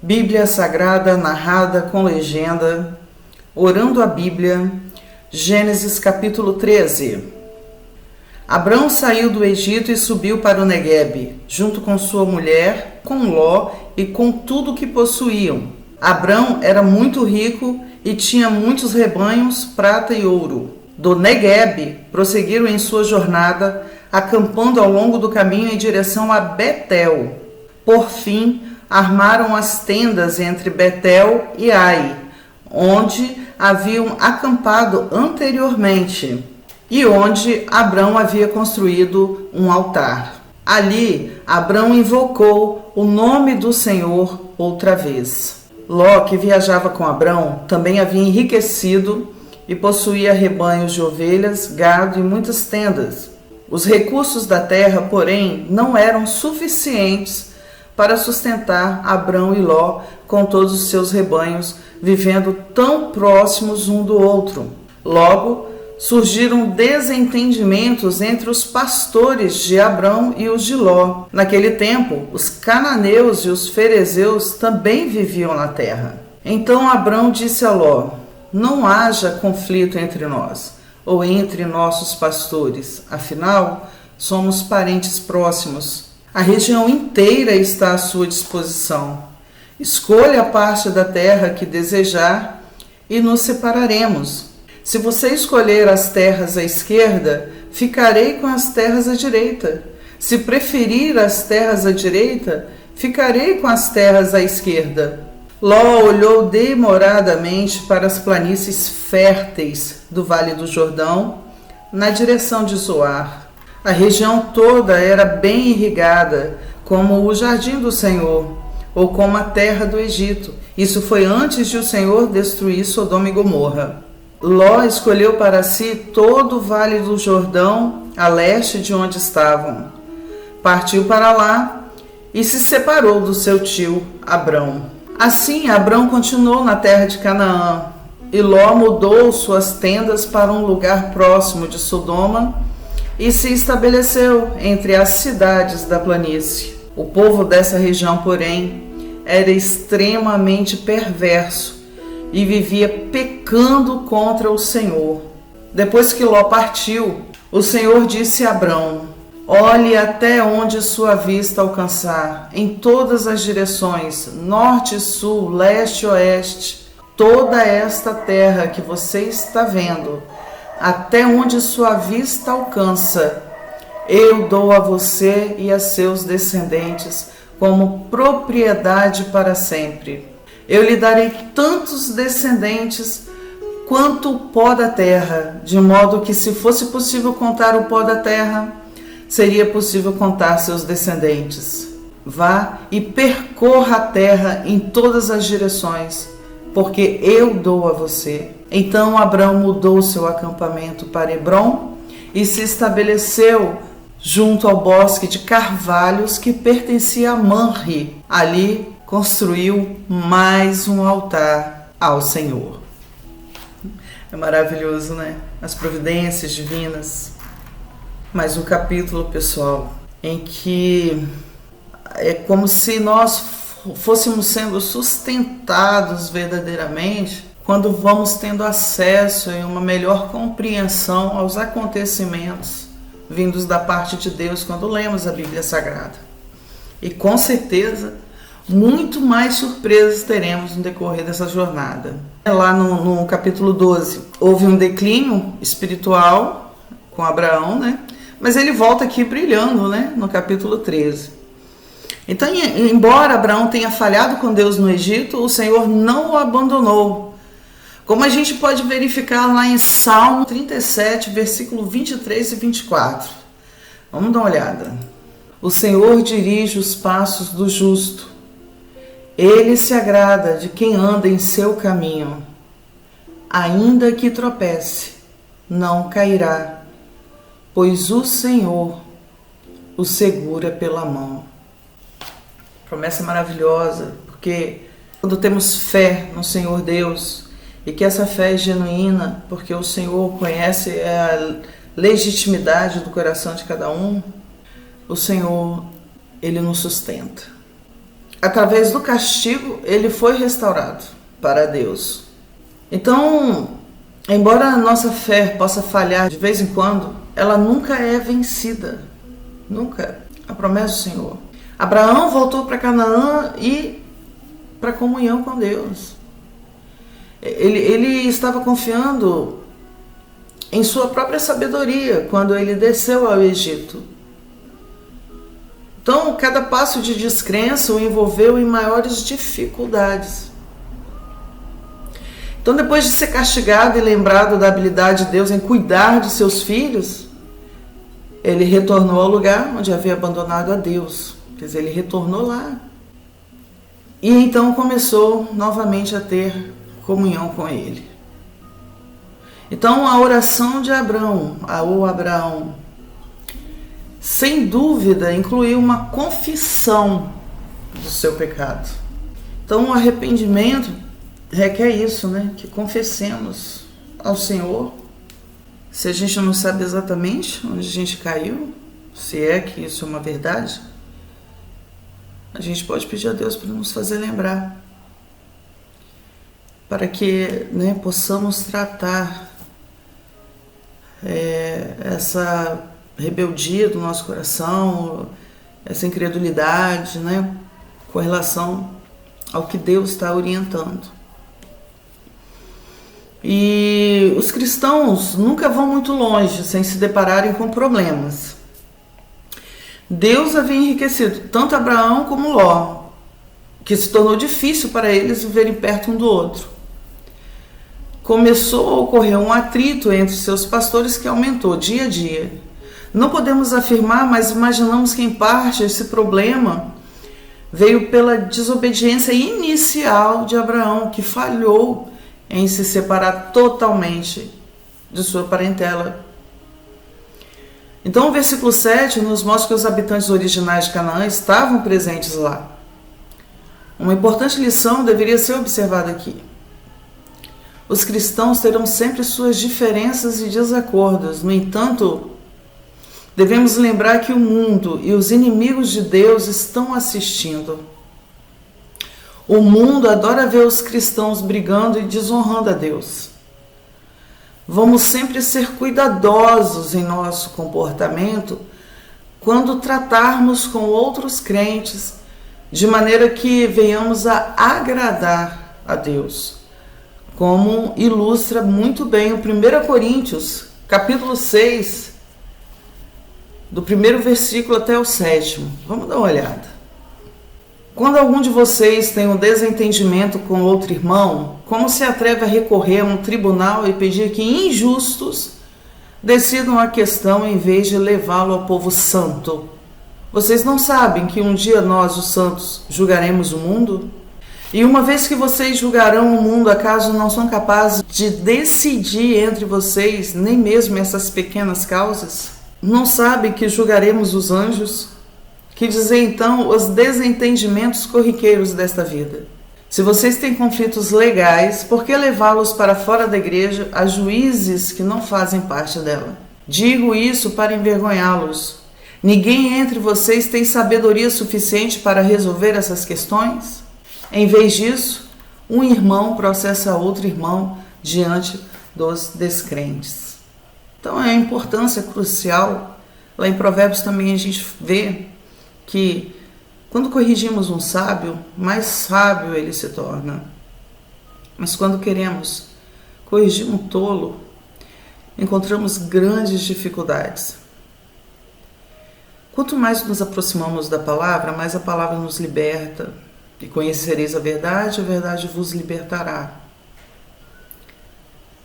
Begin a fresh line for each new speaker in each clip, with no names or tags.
Bíblia Sagrada narrada com legenda, orando a Bíblia, Gênesis capítulo 13. Abrão saiu do Egito e subiu para o Neguebe, junto com sua mulher, com Ló e com tudo que possuíam. Abrão era muito rico e tinha muitos rebanhos, prata e ouro. Do Neguebe, prosseguiram em sua jornada, acampando ao longo do caminho em direção a Betel. Por fim, armaram as tendas entre Betel e Ai, onde haviam acampado anteriormente, e onde Abrão havia construído um altar. Ali, Abrão invocou o nome do Senhor outra vez. Ló, que viajava com Abrão, também havia enriquecido e possuía rebanhos de ovelhas, gado e muitas tendas. Os recursos da terra, porém, não eram suficientes para sustentar Abrão e Ló com todos os seus rebanhos, vivendo tão próximos um do outro. Logo, surgiram desentendimentos entre os pastores de Abrão e os de Ló. Naquele tempo, os cananeus e os ferezeus também viviam na terra. Então Abrão disse a Ló: não haja conflito entre nós, ou entre nossos pastores, afinal, somos parentes próximos. A região inteira está à sua disposição. Escolha a parte da terra que desejar e nos separaremos. Se você escolher as terras à esquerda, ficarei com as terras à direita. Se preferir as terras à direita, ficarei com as terras à esquerda. Ló olhou demoradamente para as planícies férteis do Vale do Jordão, na direção de Zoar. A região toda era bem irrigada, como o jardim do Senhor, ou como a terra do Egito. Isso foi antes de o Senhor destruir Sodoma e Gomorra. Ló escolheu para si todo o Vale do Jordão, a leste de onde estavam. Partiu para lá e se separou do seu tio Abrão. Assim, Abrão continuou na terra de Canaã, e Ló mudou suas tendas para um lugar próximo de Sodoma e se estabeleceu entre as cidades da planície. O povo dessa região, porém, era extremamente perverso e vivia pecando contra o Senhor. Depois que Ló partiu, o Senhor disse a Abrão: olhe até onde sua vista alcançar, em todas as direções, norte, sul, leste e oeste, toda esta terra que você está vendo, até onde sua vista alcança, eu dou a você e a seus descendentes como propriedade para sempre. Eu lhe darei tantos descendentes quanto o pó da terra, de modo que, se fosse possível contar o pó da terra, seria possível contar seus descendentes. Vá e percorra a terra em todas as direções, porque eu dou a você. Então Abrão mudou seu acampamento para Hebrom e se estabeleceu junto ao bosque de carvalhos que pertencia a Manre. Ali construiu mais um altar ao Senhor. É maravilhoso, né? As providências divinas. Mais um capítulo, pessoal, em que é como se nós fôssemos sendo sustentados verdadeiramente quando vamos tendo acesso e uma melhor compreensão aos acontecimentos vindos da parte de Deus quando lemos a Bíblia Sagrada. E com certeza, muito mais surpresas teremos no decorrer dessa jornada. Lá no capítulo 12, houve um declínio espiritual com Abraão, né? Mas ele volta aqui brilhando, né? No capítulo 13. Então, embora Abraão tenha falhado com Deus no Egito, o Senhor não o abandonou. Como a gente pode verificar lá em Salmo 37, versículo 23 e 24. Vamos dar uma olhada. O Senhor dirige os passos do justo. Ele se agrada de quem anda em seu caminho. Ainda que tropece, não cairá, pois o Senhor o segura pela mão. Promessa maravilhosa, porque quando temos fé no Senhor Deus, e que essa fé é genuína, porque o Senhor conhece a legitimidade do coração de cada um, o Senhor, Ele nos sustenta. através do castigo, ele foi restaurado para Deus. Então, embora a nossa fé possa falhar de vez em quando, ela nunca é vencida. Nunca. A promessa do Senhor. Abraão voltou para Canaã e para comunhão com Deus. Ele estava confiando em sua própria sabedoria quando ele desceu ao Egito. Então, cada passo de descrença o envolveu em maiores dificuldades. Então, depois de ser castigado e lembrado da habilidade de Deus em cuidar de seus filhos, ele retornou ao lugar onde havia abandonado a Deus. Quer dizer, ele retornou lá. E então começou novamente a ter comunhão com ele. Então, a oração de Abraão, sem dúvida, incluiu uma confissão do seu pecado. Então, o arrependimento requer isso, né? Que confessemos ao Senhor. Se a gente não sabe exatamente onde a gente caiu, se é que isso é uma verdade, a gente pode pedir a Deus para nos fazer lembrar, para que, né, possamos tratar essa rebeldia do nosso coração, essa incredulidade, né, com relação ao que Deus está orientando. E os cristãos nunca vão muito longe sem se depararem com problemas. Deus havia enriquecido tanto Abraão como Ló, que se tornou difícil para eles viverem perto um do outro. Começou a ocorrer um atrito entre seus pastores que aumentou dia a dia. Não podemos afirmar, mas imaginamos que em parte esse problema veio pela desobediência inicial de Abraão, que falhou em se separar totalmente de sua parentela. Então o versículo 7 nos mostra que os habitantes originais de Canaã estavam presentes lá. Uma importante lição deveria ser observada aqui. Os cristãos terão sempre suas diferenças e desacordos. No entanto, devemos lembrar que o mundo e os inimigos de Deus estão assistindo. O mundo adora ver os cristãos brigando e desonrando a Deus. Vamos sempre ser cuidadosos em nosso comportamento quando tratarmos com outros crentes, de maneira que venhamos a agradar a Deus, como ilustra muito bem o 1 Coríntios, capítulo 6, do 1º versículo até o 7º. Vamos dar uma olhada. Quando algum de vocês tem um desentendimento com outro irmão, como se atreve a recorrer a um tribunal e pedir que injustos decidam a questão em vez de levá-lo ao povo santo? Vocês não sabem que um dia nós, os santos, julgaremos o mundo? E uma vez que vocês julgarão o mundo, acaso não são capazes de decidir entre vocês nem mesmo essas pequenas causas? Não sabem que julgaremos os anjos? Que dizer então os desentendimentos corriqueiros desta vida? Se vocês têm conflitos legais, por que levá-los para fora da igreja a juízes que não fazem parte dela? Digo isso para envergonhá-los. Ninguém entre vocês tem sabedoria suficiente para resolver essas questões? Em vez disso, um irmão processa outro irmão diante dos descrentes. Então é a importância crucial. Lá em Provérbios também a gente vê que quando corrigimos um sábio, mais sábio ele se torna. Mas quando queremos corrigir um tolo, encontramos grandes dificuldades. Quanto mais nos aproximamos da palavra, mais a palavra nos liberta. E conhecereis a verdade vos libertará.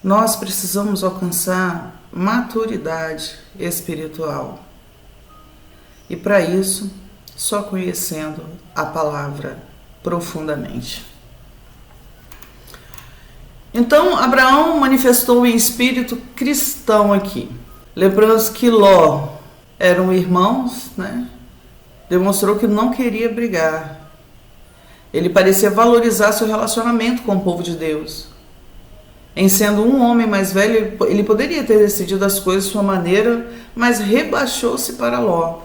Nós precisamos alcançar maturidade espiritual. E para isso, só conhecendo a palavra profundamente. Então, Abraão manifestou o espírito cristão aqui. Lembrando que Ló eram irmãos, né? Demonstrou que não queria brigar. Ele parecia valorizar seu relacionamento com o povo de Deus. Em sendo um homem mais velho, ele poderia ter decidido as coisas de sua maneira, mas rebaixou-se para Ló.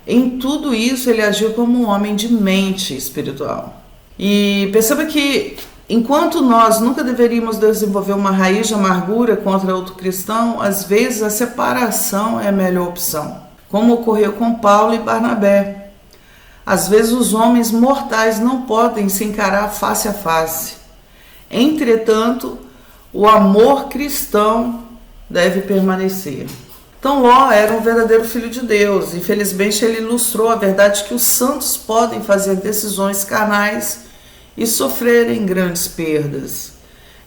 Em tudo isso, ele agiu como um homem de mente espiritual. E perceba que, enquanto nós nunca deveríamos desenvolver uma raiz de amargura contra outro cristão, às vezes a separação é a melhor opção, como ocorreu com Paulo e Barnabé. Às vezes os homens mortais não podem se encarar face a face. Entretanto, o amor cristão deve permanecer. Então Ló era um verdadeiro filho de Deus. Infelizmente ele ilustrou a verdade que os santos podem fazer decisões carnais e sofrerem grandes perdas.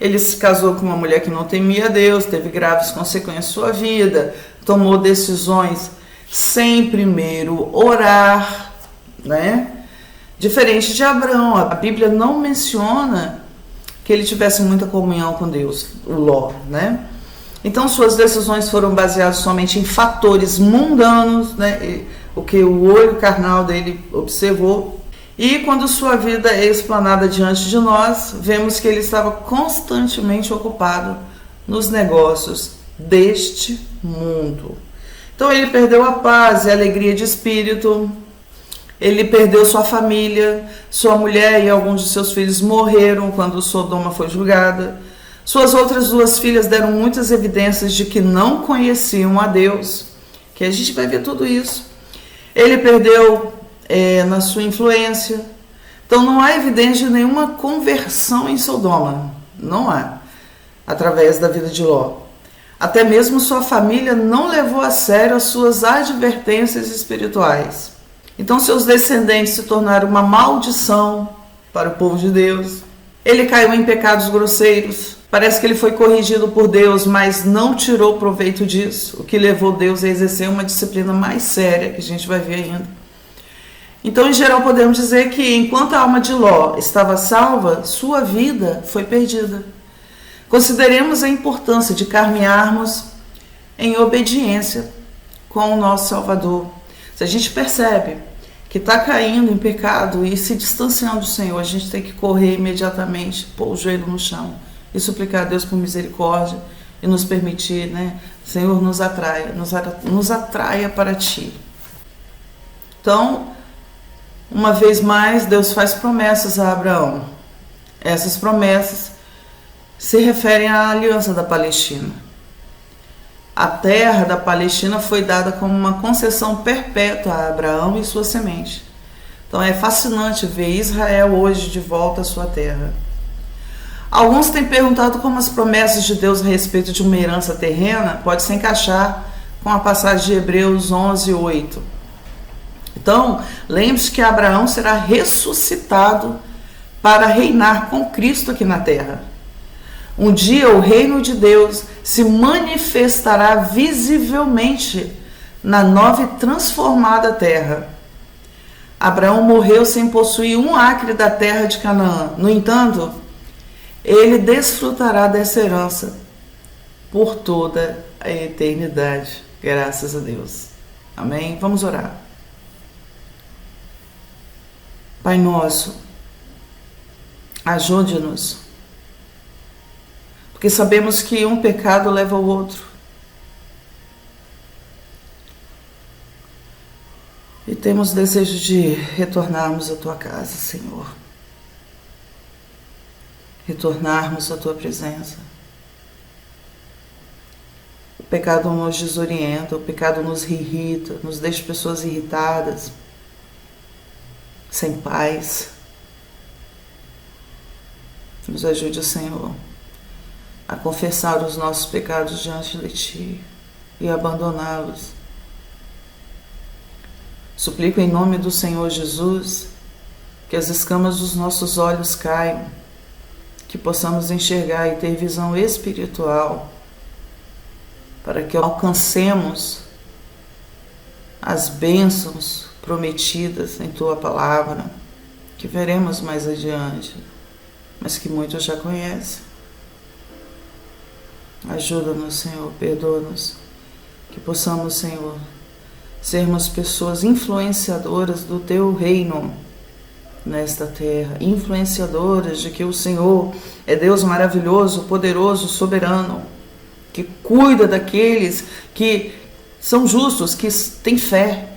Ele se casou com uma mulher que não temia Deus, teve graves consequências em sua vida, tomou decisões sem primeiro orar, né? Diferente de Abraão, a Bíblia não menciona que ele tivesse muita comunhão com Deus, o Ló, né? Então suas decisões foram baseadas somente em fatores mundanos, né? O que o olho carnal dele observou. E quando sua vida é explanada diante de nós, vemos que ele estava constantemente ocupado nos negócios deste mundo. Então ele perdeu a paz e a alegria de espírito, ele perdeu sua família, sua mulher e alguns de seus filhos morreram quando Sodoma foi julgada. Suas outras duas filhas deram muitas evidências de que não conheciam a Deus, que a gente vai ver tudo isso. Ele perdeu na sua influência. Então não há evidência de nenhuma conversão em Sodoma, não há, através da vida de Ló. Até mesmo sua família não levou a sério as suas advertências espirituais. Então seus descendentes se tornaram uma maldição para o povo de Deus. Ele caiu em pecados grosseiros. Parece que ele foi corrigido por Deus, mas não tirou proveito disso, o que levou Deus a exercer uma disciplina mais séria, que a gente vai ver ainda. Então, em geral, podemos dizer que enquanto a alma de Ló estava salva, sua vida foi perdida. Consideremos a importância de caminharmos em obediência com o nosso Salvador. Se a gente percebe que está caindo em pecado e se distanciando do Senhor, a gente tem que correr imediatamente, pôr o joelho no chão e suplicar a Deus por misericórdia e nos permitir, né? Senhor, nos atraia para Ti. Então, uma vez mais, Deus faz promessas a Abraão. Essas promessas se referem à aliança da Palestina. A terra da Palestina foi dada como uma concessão perpétua a Abraão e sua semente. Então é fascinante ver Israel hoje de volta à sua terra. Alguns têm perguntado como as promessas de Deus a respeito de uma herança terrena pode se encaixar com a passagem de Hebreus 11:8. Então, lembre-se que Abraão será ressuscitado para reinar com Cristo aqui na terra. Um dia o reino de Deus se manifestará visivelmente na nova e transformada terra. Abraão morreu sem possuir um acre da terra de Canaã. No entanto, ele desfrutará dessa herança por toda a eternidade. Graças a Deus. Amém? Vamos orar. Pai nosso, ajude-nos, porque sabemos que um pecado leva ao outro. E temos desejo de retornarmos à Tua casa, Senhor. Retornarmos à Tua presença. O pecado nos desorienta, o pecado nos irrita, nos deixa pessoas irritadas, sem paz. Nos ajude, Senhor, a confessar os nossos pecados diante de Ti e abandoná-los. Suplico em nome do Senhor Jesus que as escamas dos nossos olhos caiam, que possamos enxergar e ter visão espiritual, para que alcancemos as bênçãos prometidas em Tua palavra, que veremos mais adiante, mas que muitos já conhecem. Ajuda-nos, Senhor, perdoa-nos, que possamos, Senhor, sermos pessoas influenciadoras do Teu reino nesta terra, influenciadoras de que o Senhor é Deus maravilhoso, poderoso, soberano, que cuida daqueles que são justos, que têm fé.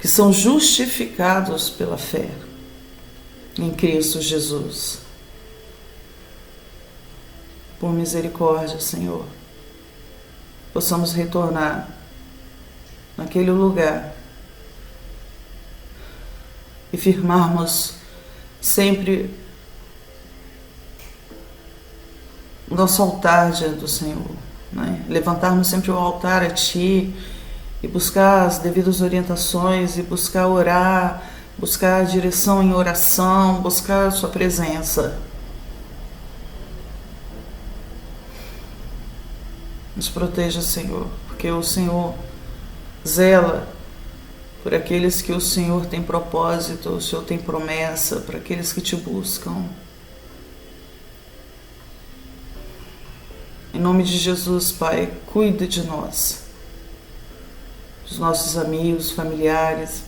que são justificados pela fé em Cristo Jesus. Por misericórdia, Senhor, possamos retornar naquele lugar e firmarmos sempre o nosso altar diante do Senhor, né? Levantarmos sempre o altar a Ti e buscar as devidas orientações e buscar orar, buscar a direção em oração, buscar a Sua presença. Nos proteja, Senhor, porque o Senhor zela por aqueles que o Senhor tem propósito, o Senhor tem promessa, para aqueles que Te buscam. Em nome de Jesus, Pai, cuida de nós, dos nossos amigos, familiares,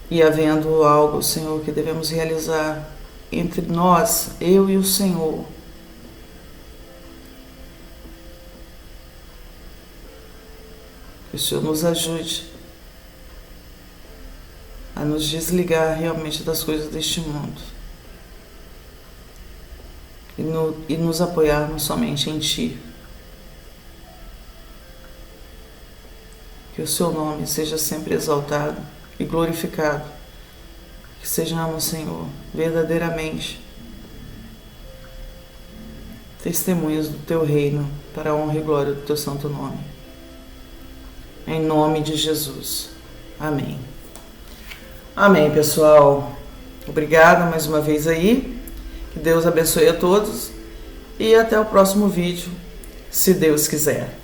e havendo algo, Senhor, que devemos realizar entre nós, eu e o Senhor, que o Senhor nos ajude a nos desligar realmente das coisas deste mundo e nos apoiarmos somente em Ti. Que o Seu nome seja sempre exaltado e glorificado. Que sejamos, Senhor, verdadeiramente testemunhas do Teu reino para a honra e glória do Teu santo nome. Em nome de Jesus. Amém. Amém, pessoal. Obrigada mais uma vez aí. Que Deus abençoe a todos. E até o próximo vídeo, se Deus quiser.